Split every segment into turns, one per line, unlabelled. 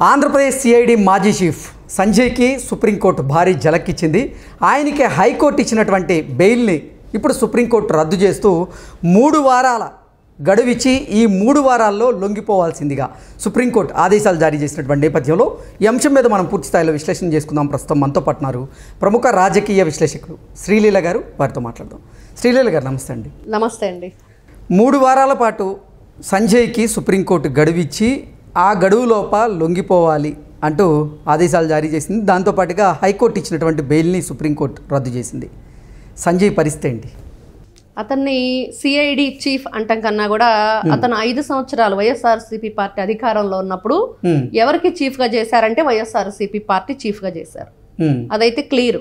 Andhra Pradesh CID మాజీ chief సంజయ్కి supreme court భారీ జలక్కిచ్చింది. ఆయనకి హైకోర్టు ఇచ్చినటువంటి బెయిల్ని ఇప్పుడు సుప్రీంకోర్టు రద్దు చేస్తూ 3 వారాల గడువిచ్చి ఈ 3 వారాల్లో లొంగిపోవాల్సిందిగా సుప్రీంకోర్టు ఆదేశాలు జారీ చేసినటువంటి నేపథ్యంలో ఈ అంశం మీద మనం పూర్తి స్థాయిలో విశ్లేషణ చేసుకుందాం. ప్రస్తుతం మనతో పట్టినారు ప్రముఖ రాజకీయ విశ్లేషకులు శ్రీలీల గారు. వారితో మాట్లాడదాం. శ్రీలీల గారు నమస్తే అండి.
నమస్తే అండి.
3 వారాల పాటు సంజయ్కి సుప్రీంకోర్టు గడువిచ్చి ఆ గడువులోప లొంగిపోవాలి అంటూ ఆదేశాలు జారీ చేసింది. దాంతోపాటుగా హైకోర్టు ఇచ్చినటువంటి బెయిల్ని సుప్రీంకోర్టు రద్దు చేసింది. సంజయ్ పరిస్థితి ఏంటి?
అతన్ని సిఐడి చీఫ్ అంటాం కన్నా కూడా అతను 5 సంవత్సరాలు వైఎస్ఆర్సీపీ పార్టీ అధికారంలో ఉన్నప్పుడు ఎవరికి చీఫ్ గా చేశారంటే వైఎస్ఆర్సీపీ పార్టీ చీఫ్ గా చేశారు. అదైతే క్లియర్.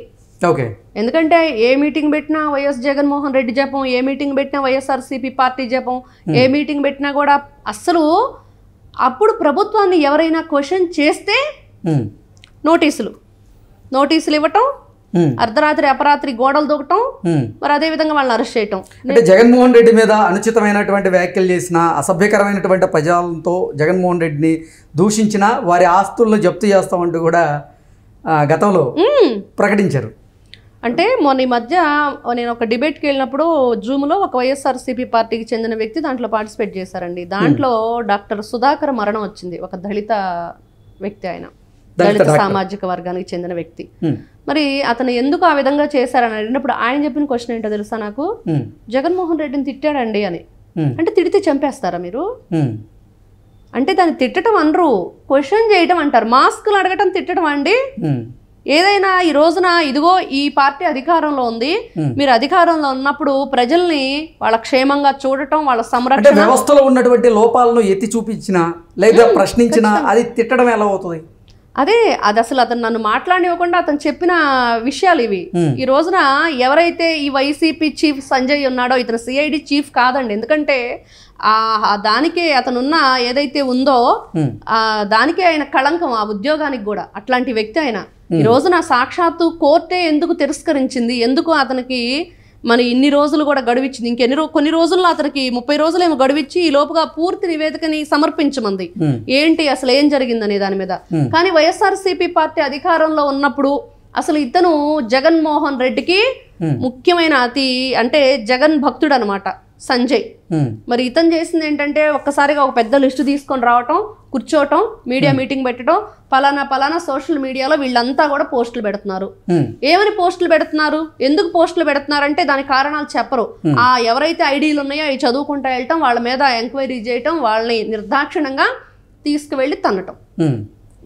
ఓకే.
ఎందుకంటే ఏ మీటింగ్ పెట్టినా వైఎస్ జగన్మోహన్ రెడ్డి జపం, ఏ మీటింగ్ పెట్టినా వైఎస్ఆర్సీపీ పార్టీ జపం, ఏ మీటింగ్ పెట్టినా కూడా అస్సలు అప్పుడు ప్రభుత్వాన్ని ఎవరైనా క్వశ్చన్ చేస్తే నోటీసులు ఇవ్వటం, అర్ధరాత్రి అపరాత్రి గోడలు దూకటం, మరి అదే విధంగా వాళ్ళని అరెస్ట్ చేయటం.
అంటే జగన్మోహన్ రెడ్డి మీద అనుచితమైనటువంటి వ్యాఖ్యలు చేసిన, అసభ్యకరమైనటువంటి పదాలతో జగన్మోహన్ రెడ్డిని దూషించిన వారి ఆస్తులను జప్తు చేస్తామంటూ కూడా గతంలో ప్రకటించారు.
అంటే మొన్న ఈ మధ్య నేను ఒక డిబేట్కి వెళ్ళినప్పుడు జూమ్లో ఒక వైఎస్ఆర్సీపీ పార్టీకి చెందిన వ్యక్తి దాంట్లో పార్టిసిపేట్ చేశారండి. దాంట్లో డాక్టర్ సుధాకర్ మరణం వచ్చింది. ఒక దళిత వ్యక్తి, ఆయన దళిత సామాజిక వర్గానికి చెందిన వ్యక్తి. మరి అతను ఎందుకు ఆ విధంగా చేశారని అడిగినప్పుడు ఆయన చెప్పిన క్వశ్చన్ ఏంటో తెలుసా నాకు? జగన్మోహన్ రెడ్డిని తిట్టాడండి అని. అంటే తిడితే చంపేస్తారా మీరు? అంటే దాన్ని తిట్టడం అనరు, క్వశ్చన్ చేయటం అంటారు. మాస్కులు అడగటం తిట్టడం అండి. ఏదైనా ఈ రోజున ఇదిగో ఈ పార్టీ అధికారంలో ఉంది, మీరు అధికారంలో ఉన్నప్పుడు ప్రజల్ని వాళ్ళ క్షేమంగా చూడటం, వాళ్ళ సంరక్షణ,
వ్యవస్థలో ఉన్నటువంటి లోపాలను ఎత్తి చూపించినా లేదా ప్రశ్నించినా అది తిట్టడం ఎలా అవుతుంది?
అది అసలు అతను నన్ను మాట్లాడివ్వకుండా అతను చెప్పిన విషయాలు ఇవి. ఈ రోజున ఎవరైతే ఈ వైసీపీ చీఫ్ సంజయ్ ఉన్నాడో ఇతను సిఐడి చీఫ్ కాదండి. ఎందుకంటే దానికే అతనున్న ఏదైతే ఉందో దానికే ఆయన కళంకం, ఆ ఉద్యోగానికి కూడా. అట్లాంటి వ్యక్తి ఆయన. ఈ రోజున సాక్షాత్తు కోర్టే ఎందుకు తిరస్కరించింది, ఎందుకు అతనికి మరి ఇన్ని రోజులు కూడా గడువిచ్చింది, కొన్ని రోజుల్లో అతనికి 30 రోజులేమో గడువిచ్చి ఈ లోపుగా పూర్తి నివేదికని సమర్పించమంది. ఏంటి అసలు ఏం జరిగిందనే దాని మీద. కానీ వైఎస్ఆర్సీపీ పార్టీ అధికారంలో ఉన్నప్పుడు అసలు ఇతను జగన్మోహన్ రెడ్డికి ముఖ్యమైన అంటే జగన్ భక్తుడు అనమాట సంజయ్. మరి ఇతను చేసింది ఏంటంటే ఒక్కసారిగా ఒక పెద్ద లిస్టు తీసుకొని రావటం, కూర్చోవటం, మీడియా మీటింగ్ పెట్టడం, పలానా సోషల్ మీడియాలో వీళ్ళంతా కూడా పోస్టులు పెడుతున్నారు. ఏమని పోస్టులు పెడుతున్నారు, ఎందుకు పోస్టులు పెడుతున్నారంటే దాని కారణాలు చెప్పరు. ఎవరైతే ఐడీలు ఉన్నాయో అవి చదువుకుంటా వెళ్ళటం, వాళ్ళ మీద ఎంక్వైరీ చేయటం, వాళ్ళని నిర్దాక్షిణ్యంగా తీసుకువెళ్ళి తన్నటం.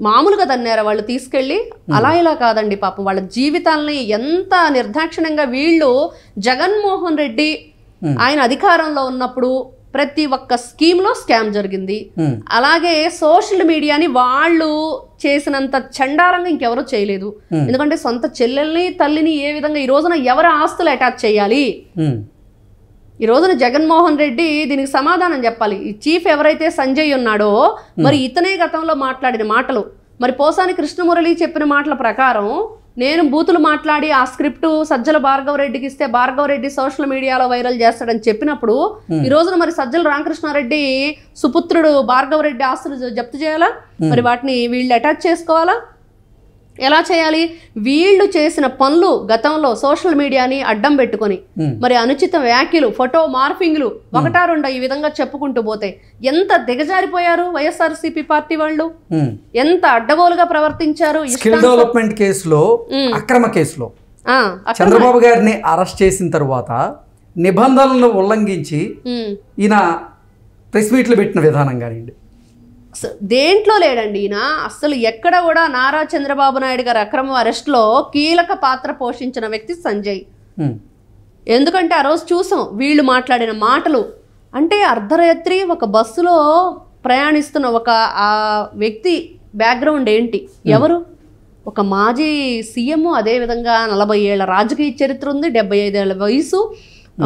మామూలుగా తన్నారా వాళ్ళు తీసుకెళ్ళి? అలా ఇలా కాదండి పాపం. వాళ్ళ జీవితాలని ఎంత నిర్దాక్షిణ్యంగా వీళ్ళు జగన్మోహన్ రెడ్డి ఆయన అధికారంలో ఉన్నప్పుడు ప్రతి ఒక్క స్కీమ్లో స్కామ్ జరిగింది. అలాగే సోషల్ మీడియాని వాళ్ళు చేసినంత చండాలంగా ఇంకెవరూ చేయలేదు. ఎందుకంటే సొంత చెల్లెల్ని తల్లిని ఏ విధంగా ఈ రోజున ఎవరి ఆస్తులు అటాచ్ చేయాలి? ఈ రోజున జగన్మోహన్ రెడ్డి దీనికి సమాధానం చెప్పాలి. ఈ చీఫ్ ఎవరైతే సంజయ్ ఉన్నాడో మరి ఇతనే గతంలో మాట్లాడిన మాటలు, మరి పోసాని కృష్ణమురళి చెప్పిన మాటల ప్రకారం నేను బూతులు మాట్లాడి ఆ స్క్రిప్ట్ సజ్జల భార్గవ రెడ్డికి ఇస్తే భార్గవ రెడ్డి సోషల్ మీడియాలో వైరల్ చేస్తాడని చెప్పినప్పుడు ఈ రోజున మరి సజ్జల రామకృష్ణారెడ్డి సుపుత్రుడు భార్గవ రెడ్డి ఆస్తులు జప్తు చేయాలా? మరి వాటిని వీళ్ళు అటాచ్ చేసుకోవాలా? ఎలా చేయాలి? వీళ్ళు చేసిన పనులు గతంలో సోషల్ మీడియాని అడ్డం పెట్టుకొని మరి అనుచిత వ్యాఖ్యలు, ఫోటో మార్ఫింగ్లు, 1-2 ఈ విధంగా చెప్పుకుంటూ పోతే ఎంత దిగజారిపోయారు వైఎస్ఆర్సీపీ పార్టీ వాళ్ళు, ఎంత అడ్డగోలుగా ప్రవర్తించారు.
స్కిల్ డెవలప్మెంట్ కేసులో, అక్రమ కేసులో చంద్రబాబు గారిని అరెస్ట్ చేసిన తర్వాత నిబంధనలను ఉల్లంఘించి ఈయన ప్రెస్ మీట్లు పెట్టిన విధానం కానివ్వండి,
దేంట్లో లేడండి ఈయన. అసలు ఎక్కడ కూడా నారా చంద్రబాబు నాయుడు గారి అక్రమ అరెస్ట్లో కీలక పాత్ర పోషించిన వ్యక్తి సంజయ్. ఎందుకంటే ఆ రోజు చూసాం వీళ్ళు మాట్లాడిన మాటలు. అంటే అర్ధరాత్రి ఒక బస్సులో ప్రయాణిస్తున్న ఒక ఆ వ్యక్తి బ్యాక్గ్రౌండ్ ఏంటి, ఎవరు? ఒక మాజీ సీఎం, అదేవిధంగా 40 ఏళ్ల రాజకీయ చరిత్ర ఉంది, 75 ఏళ్ల వయసు.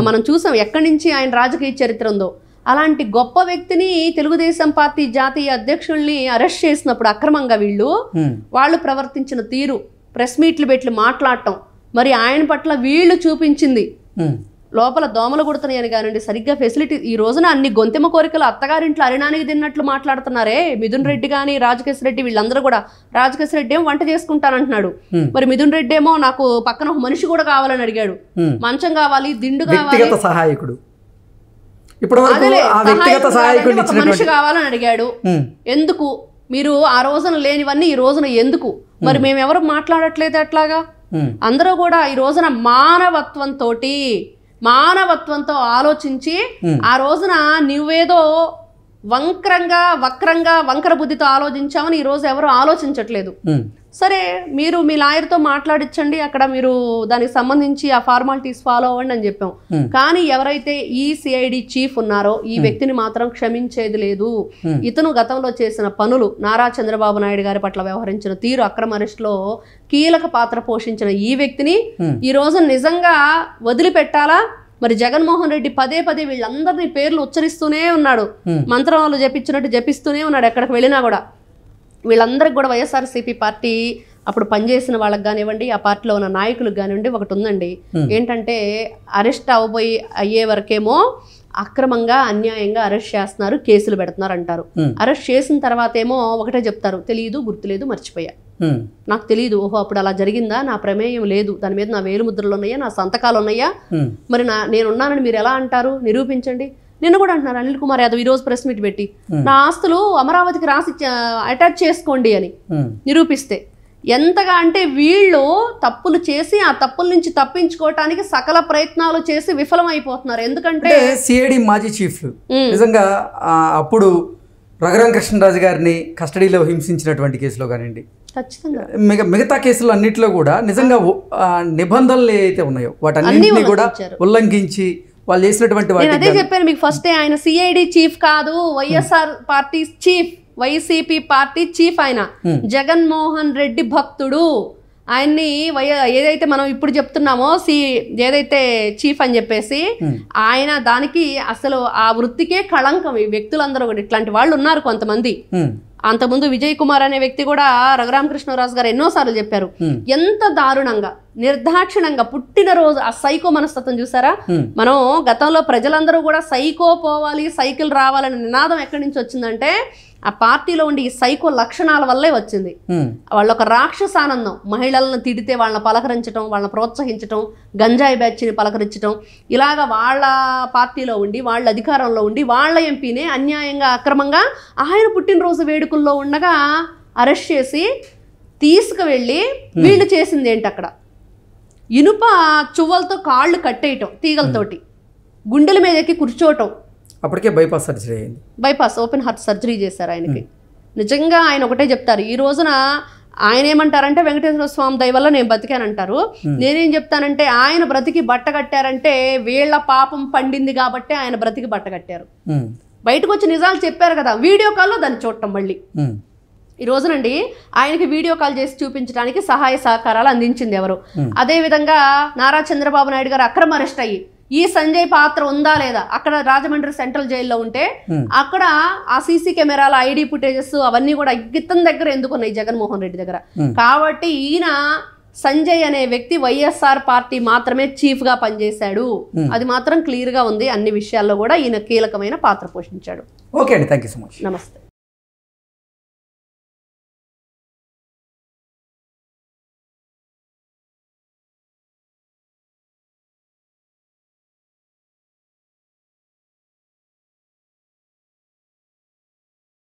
మనం చూసాం ఎక్కడి నుంచి ఆయన రాజకీయ చరిత్ర ఉందో. అలాంటి గొప్ప వ్యక్తిని తెలుగుదేశం పార్టీ జాతీయ అధ్యక్షుల్ని అరెస్ట్ చేసినప్పుడు అక్రమంగా వాళ్ళు ప్రవర్తించిన తీరు, ప్రెస్ మీట్లు పెట్టి మాట్లాడటం, మరి ఆయన పట్ల వీళ్ళు చూపించింది లోపల దోమలు కుడుతున్నాయని కానివ్వండి, సరిగ్గా ఫెసిలిటీ ఈ రోజున అన్ని గొంతెమ్మ కోరికలు అత్తగారింట్లో అరినానికి తిన్నట్లు మాట్లాడుతున్నారే. మిథున్ రెడ్డి కానీ రాజకేశ్ రెడ్డి వీళ్ళందరూ కూడా, రాజకేశ్ రెడ్డి ఏమో వంట చేసుకుంటానంటున్నాడు, మరి మిథున్ రెడ్డి ఏమో నాకు పక్కన ఒక మనిషి కూడా కావాలని అడిగాడు. మంచం కావాలి, దిండు కావాలి,
సహాయకుడు
మనిషి కావాలని అడిగాడు. ఎందుకు మీరు ఆ రోజున లేనివన్నీ ఈ రోజున ఎందుకు? మరి మేమెవరు మాట్లాడట్లేదు అట్లాగా? అందరూ కూడా ఈ రోజున మానవత్వంతో ఆలోచించి ఆ రోజున నువ్వేదో వక్ర బుద్ధితో ఆలోచించామని ఈ రోజు ఎవరు ఆలోచించట్లేదు. సరే, మీరు మీ లాయర్తో మాట్లాడించండి, అక్కడ మీరు దానికి సంబంధించి ఆ ఫార్మాలిటీస్ ఫాలో అవ్వండి అని చెప్పాం. కానీ ఎవరైతే ఈ సిఐడి చీఫ్ ఉన్నారో ఈ వ్యక్తిని మాత్రం క్షమించేది లేదు. ఇతను గతంలో చేసిన పనులు, నారా చంద్రబాబు నాయుడు గారి పట్ల వ్యవహరించిన తీరు, అక్రమ అరెస్టులో కీలక పాత్ర పోషించిన ఈ వ్యక్తిని ఈ రోజు నిజంగా వదిలిపెట్టాలా? మరి జగన్మోహన్ రెడ్డి పదే వీళ్ళందరినీ పేర్లు ఉచ్చరిస్తూనే ఉన్నాడు, మంత్రాలు జపించినట్టు జపిస్తూనే ఉన్నాడు ఎక్కడికి వెళ్ళినా కూడా. వీళ్ళందరికి కూడా వైఎస్ఆర్సీపీ పార్టీ అప్పుడు పనిచేసిన వాళ్ళకి కానివ్వండి, ఆ పార్టీలో ఉన్న నాయకులకు కానివ్వండి ఒకటి ఉందండి, ఏంటంటే అరెస్ట్ అయ్యే వరకేమో అక్రమంగా అన్యాయంగా అరెస్ట్ చేస్తున్నారు, కేసులు పెడుతున్నారు అంటారు. అరెస్ట్ చేసిన తర్వాత ఏమో ఒకటే చెప్తారు, తెలియదు, గుర్తులేదు, మర్చిపోయా, నాకు తెలియదు, ఓహో అప్పుడు అలా జరిగిందా, నా ప్రమేయం లేదు, దాని మీద నా వేలు ముద్రలు ఉన్నాయా, నా సంతకాలు ఉన్నాయా, మరి నేనున్నానని మీరు ఎలా అంటారు, నిరూపించండి. నిన్న కూడా అంటున్నారు అనిల్ కుమార్ యాదవ్ ఈరోజు ప్రెస్ మీట్ పెట్టి, నా ఆస్తులు అమరావతికి రాసి అటాచ్ చేసుకోండి అని నిరూపిస్తే. ఎంతగా అంటే వీళ్ళు తప్పులు చేసి ఆ తప్పుల నుంచి తప్పించుకోవటానికి సకల ప్రయత్నాలు చేసి విఫలమైపోతున్నారు. ఎందుకంటే
సిఐడి మాజీ చీఫ్ నిజంగా అప్పుడు రఘురామకృష్ణరాజు గారిని కస్టడీలో హింసించినటువంటి కేసులో కానివ్వండి,
ఖచ్చితంగా
మిగతా కేసులు అన్నింటిలో కూడా నిజంగా నిబంధనలు ఏవైతే ఉన్నాయో వాటన్నింటినీ కూడా ఉల్లంఘించి వాళ్ళు చేసినటువంటి
నేను అదే చెప్పాను మీకు ఫస్టే, ఆయన సిఐడి చీఫ్ కాదు, YSR party chief, YCP party chief. ఆయన జగన్మోహన్ రెడ్డి భక్తుడు. ఆయన్ని ఏదైతే మనం ఇప్పుడు చెప్తున్నామో ఏదైతే చీఫ్ అని చెప్పేసి, ఆయన దానికి అసలు ఆ వృత్తికే కళంకం. ఈ వ్యక్తులందరూ కూడా ఇట్లాంటి వాళ్ళు ఉన్నారు కొంతమంది. అంతకుముందు విజయ్ కుమార్ అనే వ్యక్తి కూడా రఘురామకృష్ణరాజు గారు ఎన్నోసార్లు చెప్పారు, ఎంత దారుణంగా నిర్దాక్షిణంగా పుట్టినరోజు ఆ సైకో మనస్తత్వం చూసారా. మనం గతంలో ప్రజలందరూ కూడా సైకో పోవాలి, సైకిల్ రావాలనే నినాదం ఎక్కడి నుంచి వచ్చిందంటే ఆ పార్టీలో ఉండి ఈ సైకో లక్షణాల వల్లే వచ్చింది. వాళ్ళొక రాక్షసానందం, మహిళలను తిడితే వాళ్ళని పలకరించడం, వాళ్ళని ప్రోత్సహించడం, గంజాయి బ్యాచ్ని పలకరించడం, ఇలాగా వాళ్ళ పార్టీలో ఉండి వాళ్ళ అధికారంలో ఉండి వాళ్ళ ఎంపీనే అన్యాయంగా అక్రమంగా ఆయన పుట్టినరోజు వేడుకల్లో ఉండగా అరెస్ట్ చేసి తీసుకువెళ్ళి వీళ్ళు చేసింది ఏంటి, అక్కడ ఇనుప చువ్వలతో కాళ్ళు కట్టేయటం, తీగలతోటి గుండెల మీద ఎక్కి కూర్చోవటం.
అప్పటికే బైపాస్ సర్జరీ అయింది,
బైపాస్ ఓపెన్ హార్ట్ సర్జరీ చేశారు ఆయనకి. నిజంగా ఆయన ఒకటే చెప్తారు, ఈ రోజున ఆయన ఏమంటారంటే వెంకటేశ్వర స్వామి దయ వల్ల నేను బతికానంటారు. నేనేం చెప్తానంటే ఆయన బ్రతికి బట్ట కట్టారంటే వీళ్ళ పాపం పండింది కాబట్టి ఆయన బ్రతికి బట్ట కట్టారు. బయటకు వచ్చి నిజాలు చెప్పారు కదా, వీడియో కాల్లో దాన్ని చూడటం. మళ్ళీ ఈ రోజునండి ఆయనకి వీడియో కాల్ చేసి చూపించడానికి సహాయ సహకారాలు అందించింది ఎవరు? అదేవిధంగా నారా చంద్రబాబు నాయుడు గారు అక్రమ అరెస్ట్ అయ్యి ఈ సంజయ్ పాత్ర ఉందా లేదా, అక్కడ రాజమండ్రి సెంట్రల్ జైల్లో ఉంటే అక్కడ ఆ సీసీ కెమెరాల ఐడి ఫుటేజెస్ అవన్నీ కూడా ఇతని దగ్గర ఎందుకున్నాయి, జగన్మోహన్ రెడ్డి దగ్గర. కాబట్టి ఈయన సంజయ్ అనే వ్యక్తి వైఎస్ఆర్ పార్టీ మాత్రమే చీఫ్ గా పనిచేశాడు, అది మాత్రం క్లియర్ గా ఉంది. అన్ని విషయాల్లో కూడా ఈయన కీలకమైన పాత్ర పోషించాడు.
ఓకే అండి, థ్యాంక్ యూ సో మచ్.
నమస్తే.